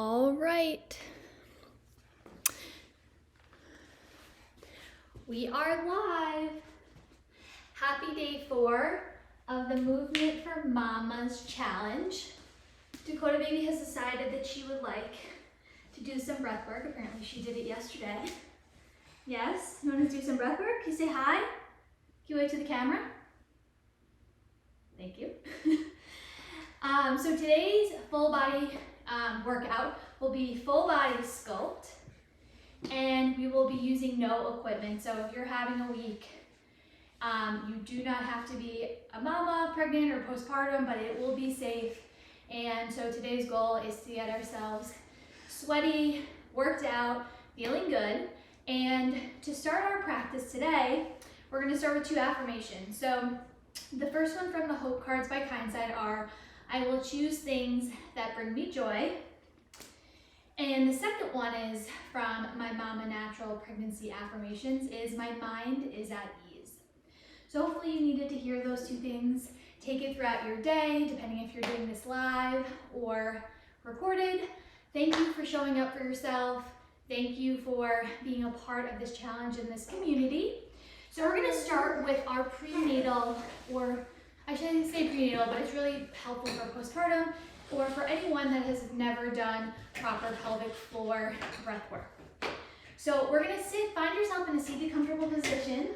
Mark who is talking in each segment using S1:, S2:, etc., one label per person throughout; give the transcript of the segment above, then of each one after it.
S1: All right. We are live. Happy day 4 of the Movement for Mamas challenge. Dakota baby has decided that she would like to do some breath work. Apparently she did it yesterday. Yes, you want to do some breath work? Can you say hi? Can you wave to the camera? Thank you. So today's full body workout will be full body sculpt, and we will be using no equipment. So if you're having a week, you do not have to be a mama, pregnant, or postpartum, but it will be safe. And so today's goal is to get ourselves sweaty, worked out, feeling good. And to start our practice today, we're going to start with 2 affirmations. So the first one from the Hope Cards by Kindside are, I will choose things that bring me joy. And the second one is from my Mama Natural Pregnancy Affirmations is, my mind is at ease. So hopefully you needed to hear those 2 things. Take it throughout your day, depending if you're doing this live or recorded. Thank you for showing up for yourself. Thank you for being a part of this challenge in this community. So we're gonna start with our prenatal, or I shouldn't say prenatal, but it's really helpful for postpartum or for anyone that has never done proper pelvic floor breath work. So we're gonna find yourself in a seated comfortable position.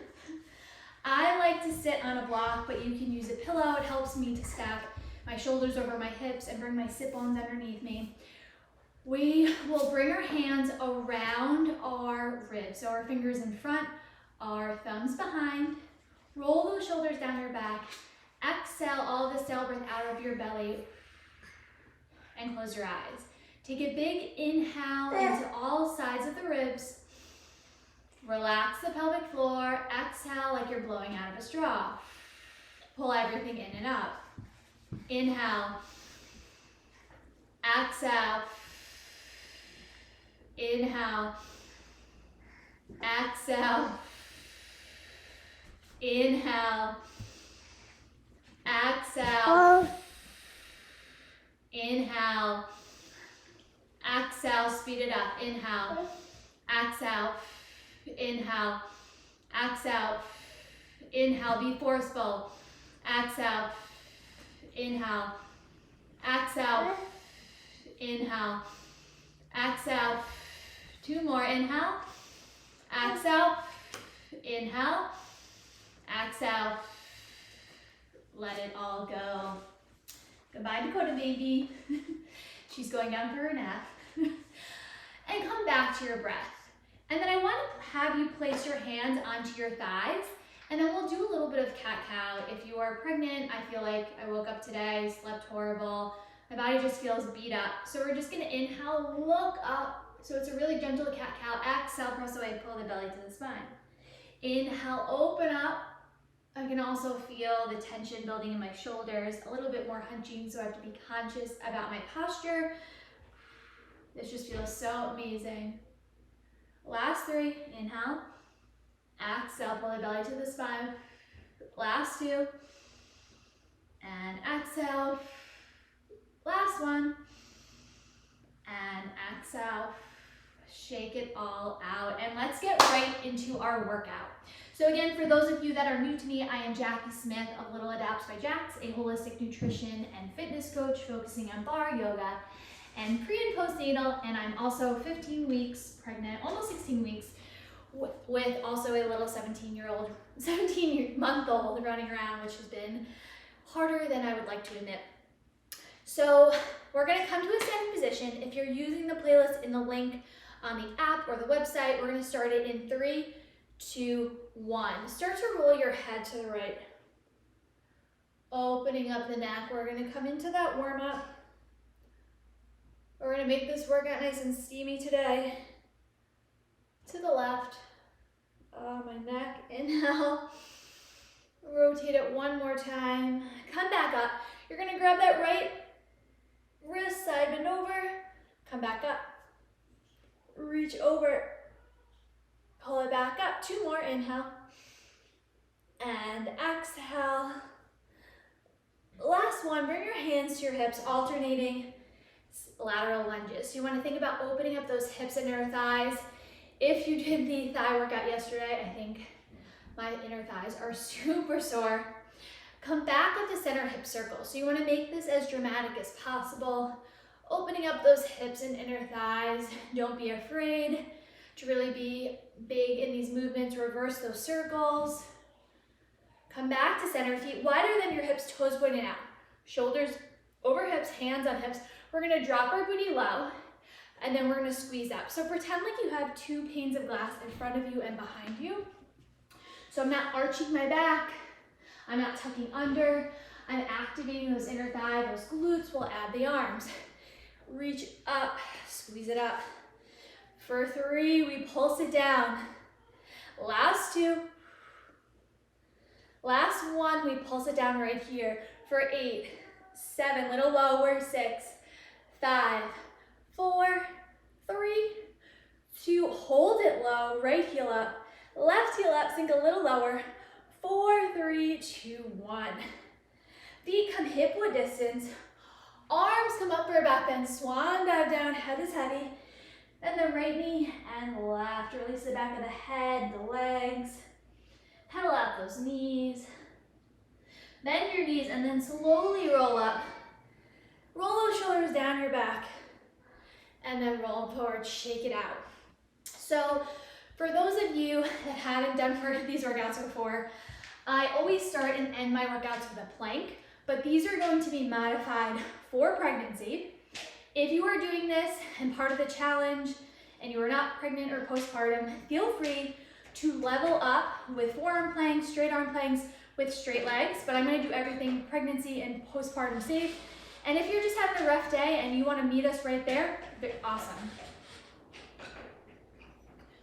S1: I like to sit on a block, but you can use a pillow. It helps me to stack my shoulders over my hips and bring my sit bones underneath me. We will bring our hands around our ribs, so our fingers in front, our thumbs behind. Roll those shoulders down your back. Exhale all the stale breath out of your belly and close your eyes. Take a big inhale into all sides of the ribs. Relax the pelvic floor. Exhale like you're blowing out of a straw. Pull everything in and up. Inhale. Exhale. Inhale. Exhale. Inhale. Exhale. Inhale. Exhale. Speed it up. Inhale. Exhale. Inhale. Exhale. Inhale. Be forceful. Exhale. Inhale. Exhale. Inhale. Exhale. 2 more. Inhale. Exhale. Inhale. Exhale. Let it all go. Goodbye, Dakota baby. She's going down for her nap. And come back to your breath. And then I want to have you place your hands onto your thighs, and then we'll do a little bit of cat-cow. If you are pregnant, I feel like I woke up today, slept horrible. My body just feels beat up. So we're just gonna inhale, look up. So it's a really gentle cat-cow. Exhale, press away, pull the belly to the spine. Inhale, open up. I can also feel the tension building in my shoulders, a little bit more hunching, so I have to be conscious about my posture. This just feels so amazing. Last 3, inhale. Exhale, pull the belly to the spine. Last 2. And exhale. Last 1. And exhale. Shake it all out. And let's get right into our workout. So again, for those of you that are new to me, I am Jackie Smith of Little Adapts by Jax, a holistic nutrition and fitness coach focusing on barre, yoga, and pre and postnatal. And I'm also 15 weeks pregnant, almost 16 weeks, with also a little 17-month-old running around, which has been harder than I would like to admit. So we're gonna come to a standing position. If you're using the playlist in the link on the app or the website, we're gonna start it in 3, 2, 1. Start to roll your head to the right. Opening up the neck. We're gonna come into that warm up. We're gonna make this workout nice and steamy today. To the left. My neck, inhale. Rotate it 1 more time. Come back up. You're gonna grab that right wrist, side bend over. Come back up. Reach over. Pull it back up. 2 more. Inhale. And exhale. Last one. Bring your hands to your hips, alternating lateral lunges. So you want to think about opening up those hips and inner thighs. If you did the thigh workout yesterday, I think my inner thighs are super sore. Come back up to center hip circle. So you want to make this as dramatic as possible. Opening up those hips and inner thighs. Don't be afraid to really be big in these movements. Reverse those circles. Come back to center, feet wider than your hips, toes pointing out. Shoulders over hips, hands on hips. We're gonna drop our booty low, and then we're gonna squeeze up. So pretend like you have 2 panes of glass in front of you and behind you. So I'm not arching my back, I'm not tucking under, I'm activating those inner thighs, those glutes. We'll add the arms. Reach up, squeeze it up. For 3, we pulse it down. Last 2. Last 1, we pulse it down right here. For 8, 7, little lower, 6, 5, 4, 3, 2, hold it low, right heel up, left heel up, sink a little lower, 4, 3, 2, 1. Feet come hip width distance, arms come up for a back bend, swan dive down, head is heavy, then the right knee and left, release the back of the head, the legs, pedal out those knees, bend your knees and then slowly roll up. Roll those shoulders down your back and then roll forward, shake it out. So for those of you that haven't done these workouts before, I always start and end my workouts with a plank, but these are going to be modified for pregnancy. If you are doing this and part of the challenge and you are not pregnant or postpartum, feel free to level up with forearm planks, straight arm planks with straight legs, but I'm gonna do everything pregnancy and postpartum safe. And if you're just having a rough day and you wanna meet us right there, awesome.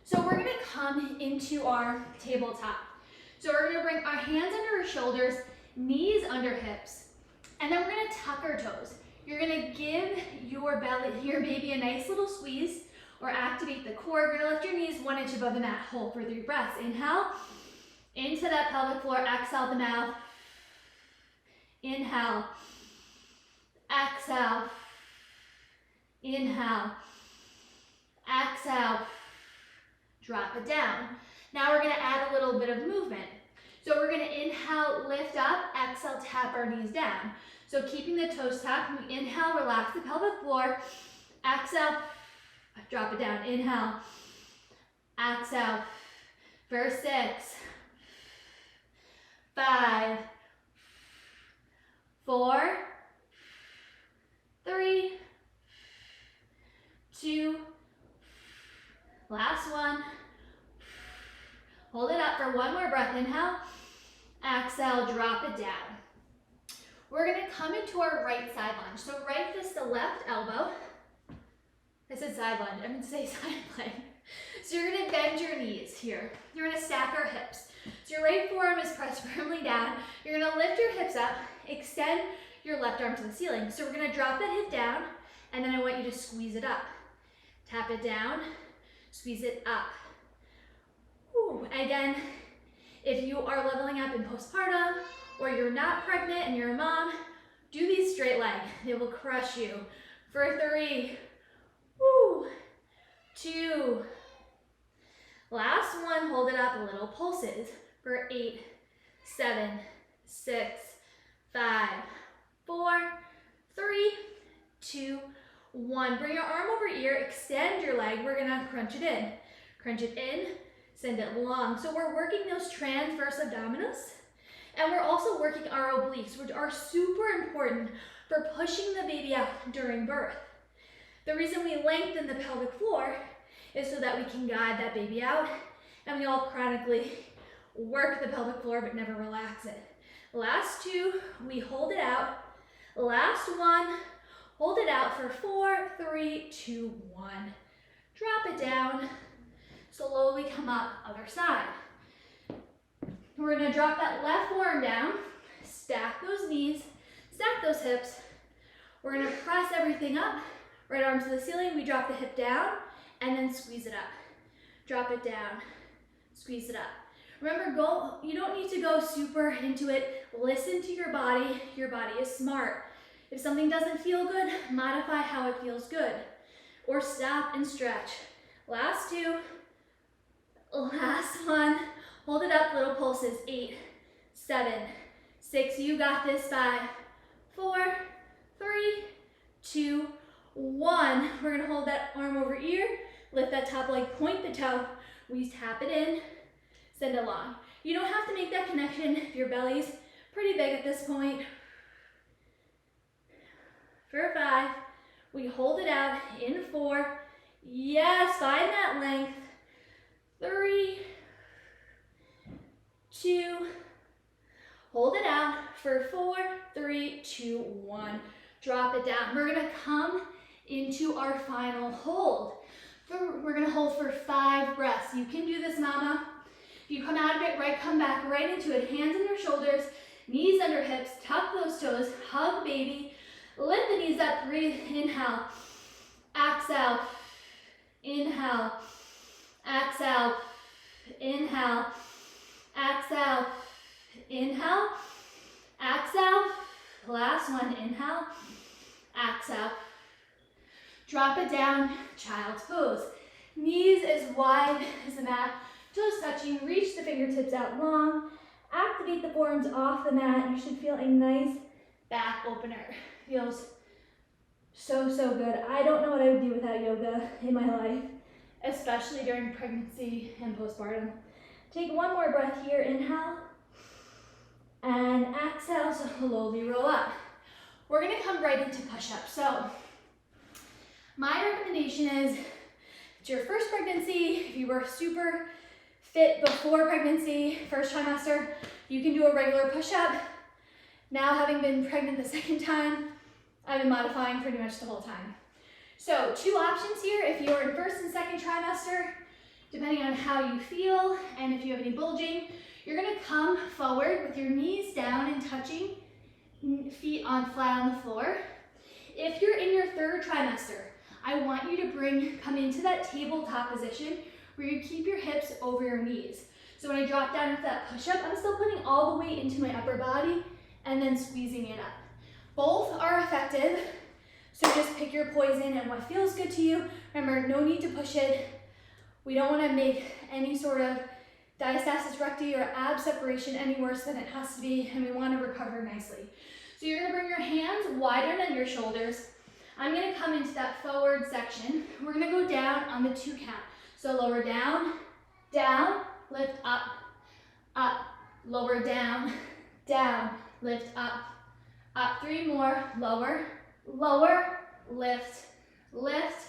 S1: So we're gonna come into our tabletop. So we're gonna bring our hands under our shoulders, knees under hips, and then we're gonna tuck our toes. You're gonna give your baby a nice little squeeze or activate the core. You're gonna lift your knees 1 inch above the mat, hold for 3 breaths. Inhale, into that pelvic floor, exhale the mouth. Inhale, exhale, inhale, exhale, drop it down. Now we're gonna add a little bit of movement. So we're gonna inhale, lift up, exhale, tap our knees down. So keeping the toes tapped, we inhale, relax the pelvic floor, exhale, drop it down, inhale, exhale, for 6, 5, 4, 3, 2, last 1. Hold it up for 1 more breath, inhale, exhale, drop it down. We're gonna come into our right side lunge. So right fist to left elbow. I said side lunge, I meant to say side plank. So you're gonna bend your knees here. You're gonna stack our hips. So your right forearm is pressed firmly down. You're gonna lift your hips up, extend your left arm to the ceiling. So we're gonna drop that hip down, and then I want you to squeeze it up. Tap it down, squeeze it up. Ooh. Again, if you are leveling up in postpartum, or you're not pregnant and you're a mom, do these straight leg. They will crush you. For 3, 2, last 1, hold it up, little pulses. For 8, 7, 6, 5, 4, 3, 2, 1. Bring your arm over ear, extend your leg. We're gonna crunch it in. Crunch it in, send it long. So we're working those transverse abdominis, and we're also working our obliques, which are super important for pushing the baby out during birth. The reason we lengthen the pelvic floor is so that we can guide that baby out, and we all chronically work the pelvic floor but never relax it. Last 2, we hold it out. Last 1, hold it out for 4, 3, 2, 1. Drop it down, slowly come up, other side. We're gonna drop that left forearm down, stack those knees, stack those hips. We're gonna press everything up, right arm to the ceiling, we drop the hip down, and then squeeze it up. Drop it down, squeeze it up. Remember, you don't need to go super into it. Listen to your body is smart. If something doesn't feel good, modify how it feels good. Or stop and stretch. Last two. Last one. Hold it up, little pulses. 8, 7, 6, you got this. 5, 4, 3, 2, 1. We're gonna hold that arm over ear, lift that top leg, point the toe. We tap it in, send it long. You don't have to make that connection if your belly's pretty big at this point. For 5, we hold it out in 4. Yes, find that length. 3, 2, hold it out for 4, 3, 2, 1. Drop it down. We're gonna come into our final hold. We're gonna hold for 5 breaths. You can do this, mama. If you come out of it, right, come back right into it. Hands on your shoulders, knees under hips, tuck those toes, hug baby. Lift the knees up, breathe, inhale, exhale, inhale, exhale, inhale, exhale, inhale, exhale. Last one, inhale, exhale. Drop it down, child's pose. Knees as wide as the mat, toes touching, reach the fingertips out long. Activate the forearms off the mat. You should feel a nice back opener. Feels so, so good. I don't know what I would do without yoga in my life, especially during pregnancy and postpartum. Take one more breath here, inhale, and exhale, slowly roll up. We're gonna come right into push-ups. So my recommendation is, if it's your first pregnancy, if you were super fit before pregnancy, first trimester, you can do a regular push-up. Now, having been pregnant the second time, I've been modifying pretty much the whole time. So 2 options here. If you're in first and second trimester, depending on how you feel and if you have any bulging, you're gonna come forward with your knees down and touching, feet on flat on the floor. If you're in your third trimester, I want you to come into that tabletop position where you keep your hips over your knees. So when I drop down into that push-up, I'm still putting all the weight into my upper body and then squeezing it up. Both are effective, so just pick your poison and what feels good to you. Remember, no need to push it. We don't want to make any sort of diastasis recti or ab separation any worse than it has to be, and we want to recover nicely. So you're going to bring your hands wider than your shoulders. I'm going to come into that forward section. We're going to go down on the 2 count. So lower down, down, lift up, up, lower down, down, lift up, up. 3 more, lower, lower, lift, lift,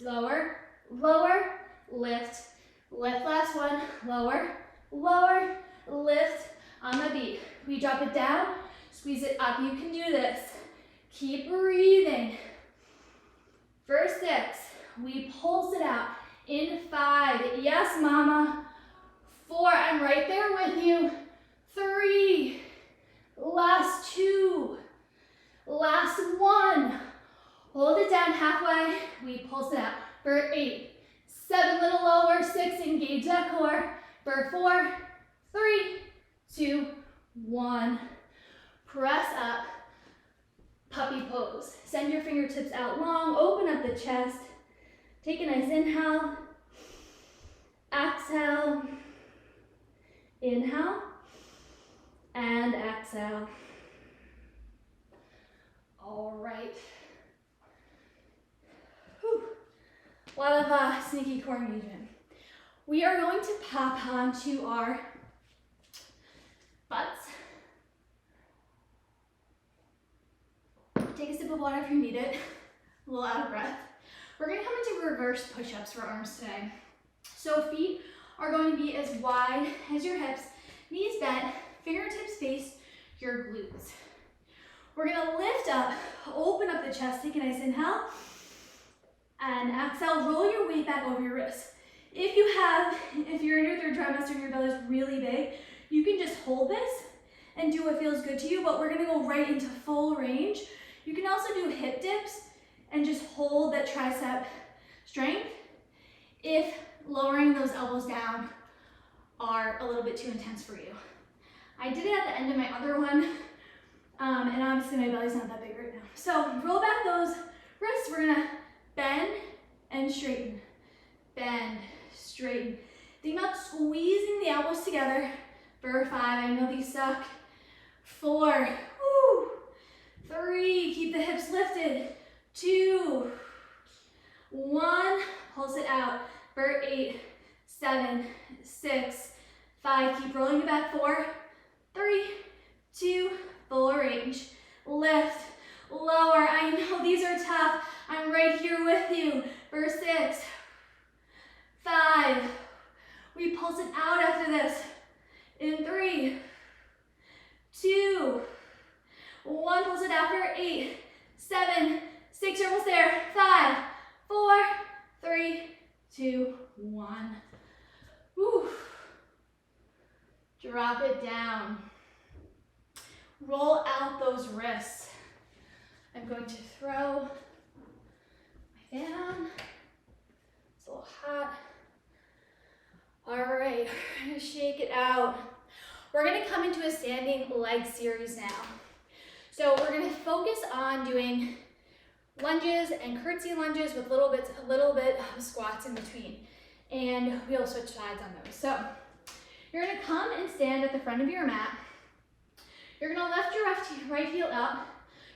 S1: lower, lower, lift, lift. Last one, lower, lower, lift on the beat. We drop it down, squeeze it up. You can do this. Keep breathing. For 6, we pulse it out. In 5, yes, mama. 4, I'm right there with you. 3, last 2, last 1. Hold it down halfway, we pulse it out. For 8, 7, little lower, 6, engage that core. For 4, 3, 2, 1. Press up, puppy pose. Send your fingertips out long, open up the chest. Take a nice inhale, exhale, inhale, and exhale. All right. Whew. A lot of sneaky core engagement. We are going to pop onto our butts. Take a sip of water if you need it. A little out of breath. We're going to come into reverse push-ups for arms today. So feet are going to be as wide as your hips, knees bent, fingertips face your glutes. We're going to lift up, open up the chest, take a nice inhale, and exhale, roll your weight back over your wrists. If you're in your third trimester and your belly's really big, you can just hold this and do what feels good to you, but we're going to go right into full range. You can also do hip dips and just hold that tricep strength if lowering those elbows down are a little bit too intense for you. I did it at the end of my other one, and obviously my belly's not that big right now. So roll back those wrists. We're gonna bend and straighten. Bend, straighten. Think about squeezing the elbows together for 5. I know these suck. 4, woo. 3, keep the hips lifted. 2, 1, pulse it out for 8, 7, 6, 5, keep rolling it back. 4, 3, 2, full range. Lift, lower. I know these are tough. I'm right here with you. For 6, 5, we pulse it out after this. In 3, 2, 1, pulse it out for 8, 7, 6, you're almost there. 5, 4, 3, 2, 1. Woo. Drop it down. Roll out those wrists. I'm going to throw my fan on. It's a little hot. All right, we're gonna shake it out. We're gonna come into a standing leg series now. So we're gonna focus on doing lunges and curtsy lunges with a little bit of squats in between. And we'll switch sides on those. So you're gonna come and stand at the front of your mat. You're gonna lift your right heel up.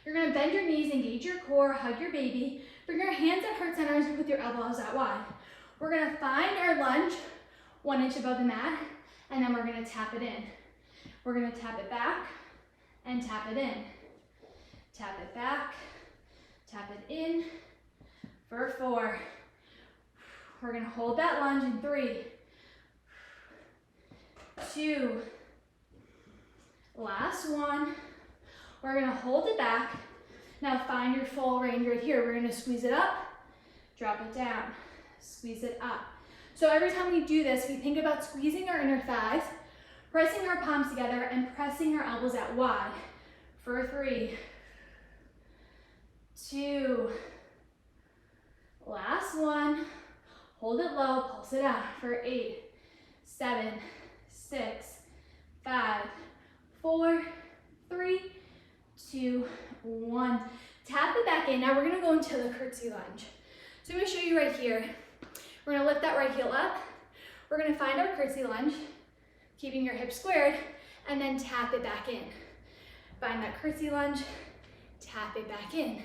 S1: You're gonna bend your knees, engage your core, hug your baby. Bring your hands at heart centers with your elbows out wide. We're gonna find our lunge 1 inch above the mat, and then we're gonna tap it in. We're gonna tap it back and tap it in. Tap it back, tap it in for 4. We're gonna hold that lunge in 3, 2, last 1. We're gonna hold it back. Now find your full range right here. We're gonna squeeze it up, drop it down, squeeze it up. So every time we do this, we think about squeezing our inner thighs, pressing our palms together, and pressing our elbows out wide. For 3, 2, last 1. Hold it low, pulse it out for 8, 7, 6, 5, 4, 3, 2, 1. Tap it back in. Now we're gonna go into the curtsy lunge. So I'm gonna show you right here. We're gonna lift that right heel up. We're gonna find our curtsy lunge, keeping your hips squared, and then tap it back in. Find that curtsy lunge, tap it back in.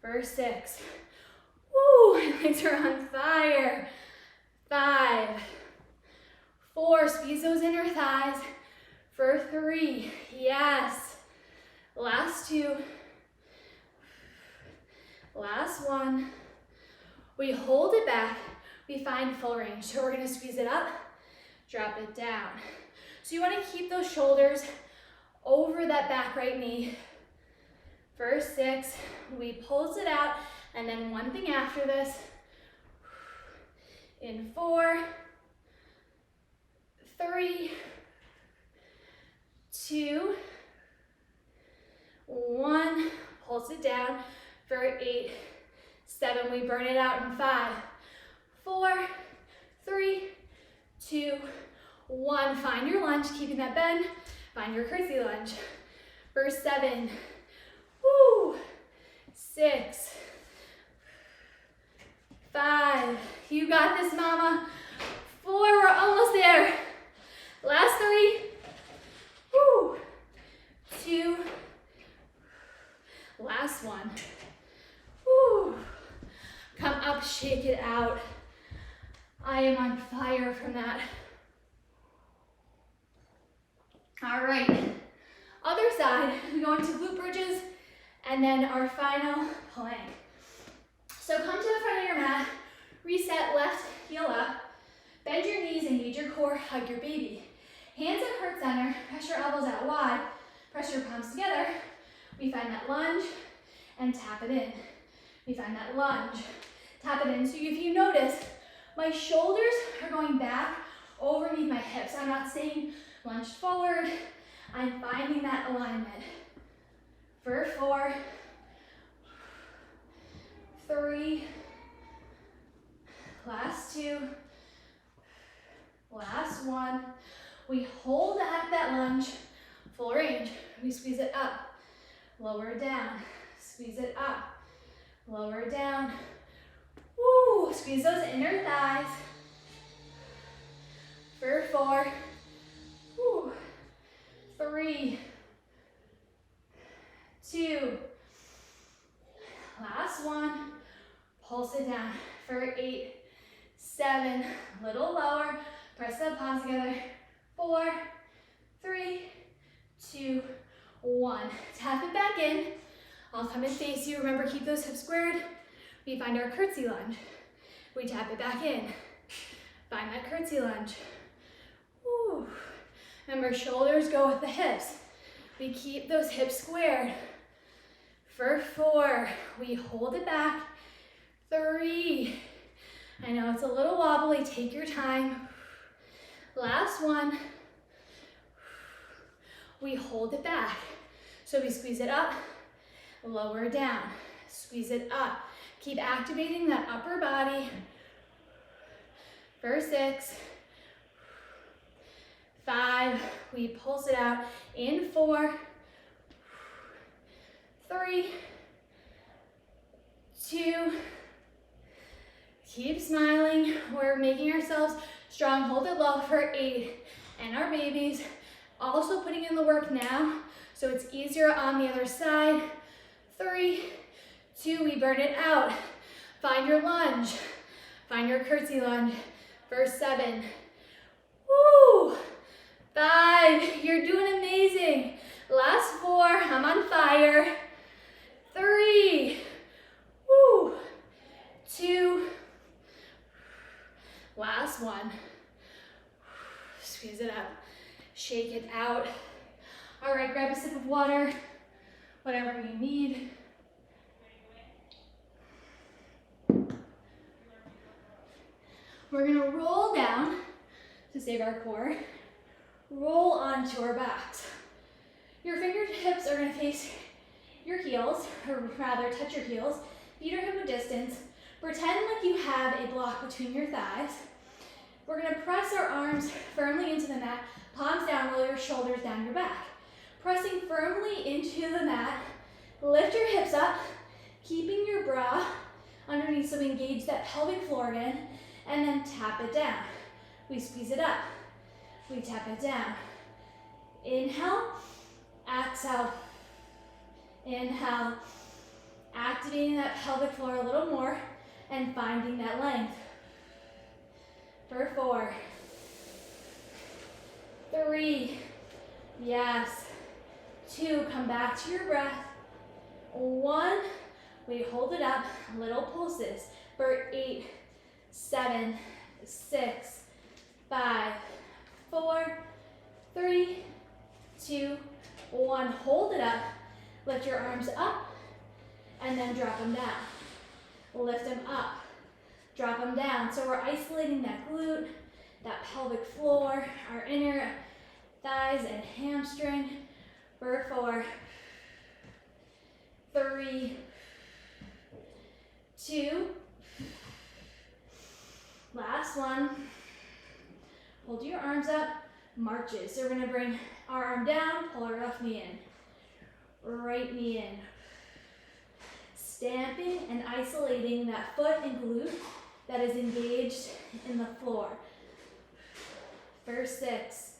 S1: For 6. Woo, my legs are on fire. 5, 4, squeeze those inner thighs. For 3, yes. Last 2. Last 1. We hold it back. We find full range. So we're gonna squeeze it up, drop it down. So you wanna keep those shoulders over that back right knee. For 6, we pulse it out, and then one thing after this. In 4, 3, 2, 1, pulse it down for 8, 7, we burn it out in 5, 4, 3, 2, 1. Find your lunge, keeping that bend. Find your curtsy lunge. For 7, woo, 6, 5, you got this, mama. 4, we're almost there. Last 3, woo, 2, last 1. Woo. Come up, shake it out. I am on fire from that. All right, other side, we go into glute bridges and then our final plank. So come to the front of your mat, reset, left heel up, bend your knees, engage your core, hug your baby. Hands at heart center, press your elbows out wide, press your palms together. We find that lunge and tap it in. We find that lunge, tap it in. So if you notice, my shoulders are going back overneath my hips. I'm not staying lunged forward. I'm finding that alignment. For 4, 3, last 2, last 1. We hold at that lunge, full range. We squeeze it up, lower it down, Squeeze it up. Lower it down. Woo! Squeeze those inner thighs. For 4. Woo. 3. 2. Last one. Pulse it down for 8. 7. Little lower. Press the palms together. 4. 3. 2. 1. Tap it back in. I'll come and face you. Remember, keep those hips squared. We find our curtsy lunge. We tap it back in. Find that curtsy lunge. Woo. Remember, shoulders go with the hips. We keep those hips squared. For 4, we hold it back. 3. I know it's a little wobbly, take your time. Last one. We hold it back. So we squeeze it up, lower it down, squeeze it up. Keep activating that upper body. For 6. 5, we pulse it out in 4. 3. 2. Keep smiling. We're making ourselves strong. Hold it low for 8. And our babies, also putting in the work now, so it's easier on the other side. 3, 2, we burn it out. Find your lunge. Find your curtsy lunge. For 7. Woo! 5, you're doing amazing. Last 4, I'm on fire. 3, woo! 2, last one. Squeeze it up, shake it out. All right, grab a sip of water, whatever you need. We're gonna roll down to save our core. Roll onto our backs. Your fingertips are gonna face your heels, or rather touch your heels. Feet are hip distance. Pretend like you have a block between your thighs. We're gonna press our arms firmly into the mat, palms down, roll your shoulders down your back. Pressing firmly into the mat, lift your hips up, keeping your bra underneath so we engage that pelvic floor again, and then tap it down. We squeeze it up, we tap it down. Inhale, exhale, inhale, activating that pelvic floor a little more and finding that length. For 4, 3, yes, 2, come back to your breath. 1, we hold it up, little pulses. For 8, 7, 6, 5, 4, 3, 2, 1. Hold it up, lift your arms up, and then drop them down. Lift them up, drop them down. So we're isolating that glute, that pelvic floor, our inner thighs and hamstring. For 4, 3, 2, last one. Hold your arms up, marches. So we're gonna bring our arm down, pull our left knee in, right knee in. Stamping and isolating that foot and glute that is engaged in the floor. For 6,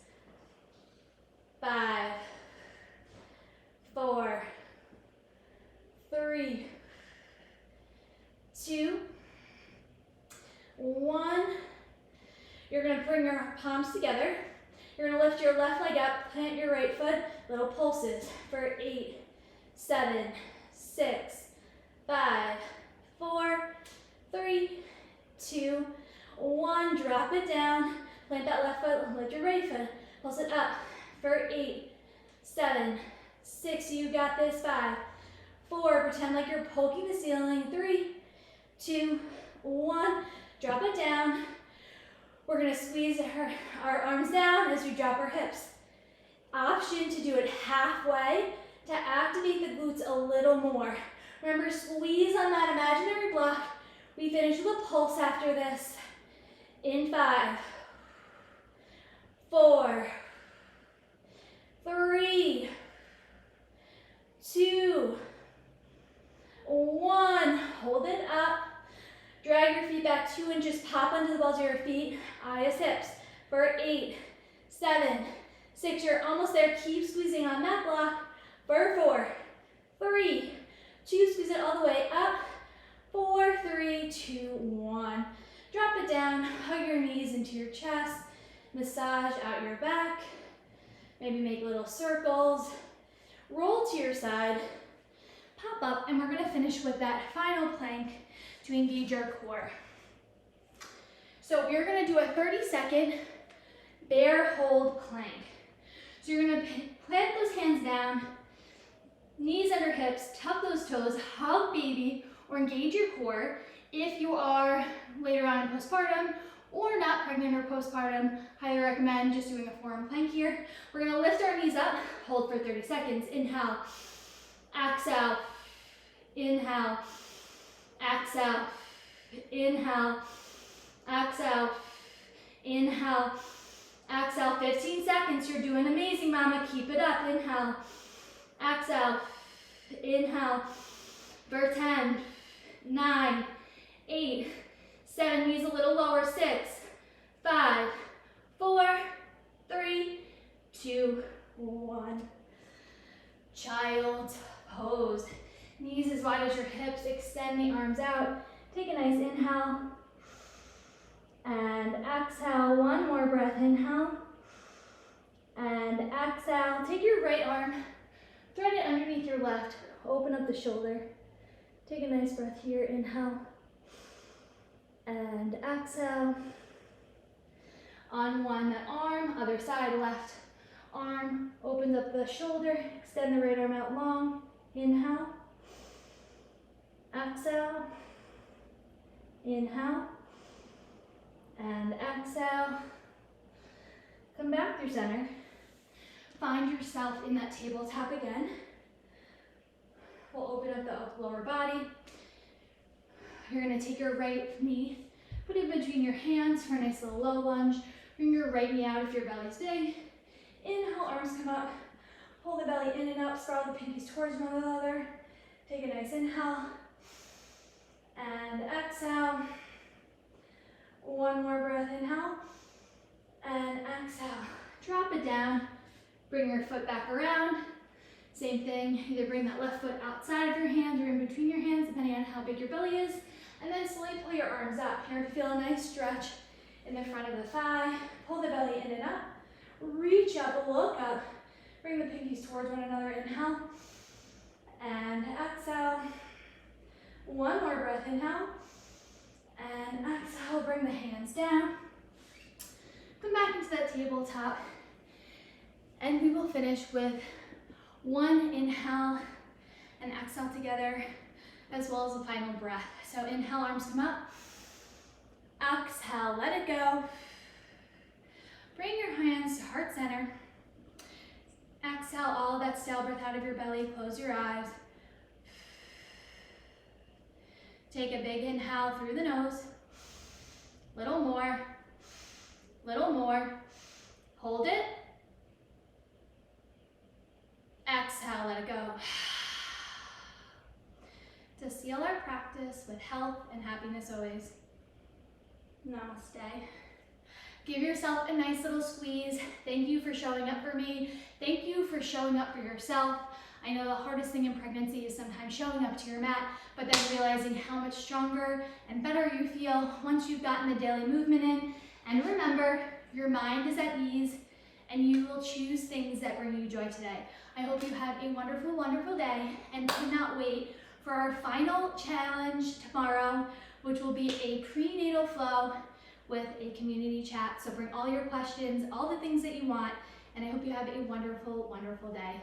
S1: 5, 4, 3, 2, 1. You're gonna bring your palms together. You're gonna lift your left leg up, plant your right foot, little pulses. For 8, 7, 6, 5, 4, 3, 2, 1. Drop it down. Plant that left foot, lift your right foot. Pulse it up. For 8, 7, 6, you got this. 5, 4, pretend like you're poking the ceiling. 3, 2, 1. Drop it down. We're gonna squeeze our arms down as we drop our hips. Option to do it halfway to activate the glutes a little more. Remember, squeeze on that imaginary block. We finish with a pulse after this. In 5, 4, 3, 2, 1. Hold it up. Drag your feet back 2 inches. Pop onto the balls of your feet. Eyes, hips. For 8, 7, 6. You're almost there. Keep squeezing on that block. For 4, 3, 2. Squeeze it all the way up. 4, 3, 2, 1. Drop it down. Hug your knees into your chest. Massage out your back. Maybe make little circles. Roll to your side. Pop up, and we're going to finish with that final plank to engage our core. So we're going to do a 30-second bear hold plank. So you're going to plant those hands down, knees under hips, tuck those toes, hug baby, or engage your core. If you are later on in postpartum or not pregnant or postpartum, highly recommend just doing a forearm plank here. We're going to lift our knees up, hold for 30 seconds. Inhale, exhale, inhale, exhale, inhale, exhale, inhale, exhale. 15 seconds. You're doing amazing, mama. Keep it up. Inhale, exhale, inhale. For 10, 9, 8, 7. Knees a little lower. 6, 5, 4, 3, 2, 1. Child's pose. Knees as wide as your hips. Extend the arms out. Take a nice inhale. And exhale. One more breath. Inhale. And exhale. Take your right arm. Thread it underneath your left. Open up the shoulder. Take a nice breath here. Inhale. And exhale. On one, that arm. Other side, left arm. Opens up the shoulder. Extend the right arm out long. Inhale. Exhale. Inhale. And exhale. Come back through center. Find yourself in that tabletop again. We'll open up the lower body. You're going to take your right knee, put it between your hands for a nice little low lunge. Bring your right knee out if your belly's big. Inhale, arms come up. Pull the belly in and up. Sprawl the pinkies towards one another. Take a nice inhale. And exhale. One more breath. Inhale. And exhale. Drop it down. Bring your foot back around. Same thing. Either bring that left foot outside of your hands or in between your hands, depending on how big your belly is. And then slowly pull your arms up. Here, feel a nice stretch in the front of the thigh. Pull the belly in and up. Reach up, look up. Bring the pinkies towards one another. Inhale. And exhale. One more breath. Inhale. And exhale. Bring the hands down. Come back into that tabletop. And we will finish with one inhale and exhale together, as well as a final breath. So inhale, arms come up. Exhale, let it go. Bring your hands to heart center. Exhale all of that stale breath out of your belly. Close your eyes. Take a big inhale through the nose. Little more. Little more. Hold it. Exhale, let it go. To seal our practice with health and happiness always. Namaste. Give yourself a nice little squeeze. Thank you for showing up for me. Thank you for showing up for yourself. I know the hardest thing in pregnancy is sometimes showing up to your mat, but then realizing how much stronger and better you feel once you've gotten the daily movement in. And remember, your mind is at ease and you will choose things that bring you joy today. I hope you have a wonderful, wonderful day and cannot wait for our final challenge tomorrow, which will be a prenatal flow with a community chat. So bring all your questions, all the things that you want, and I hope you have a wonderful, wonderful day.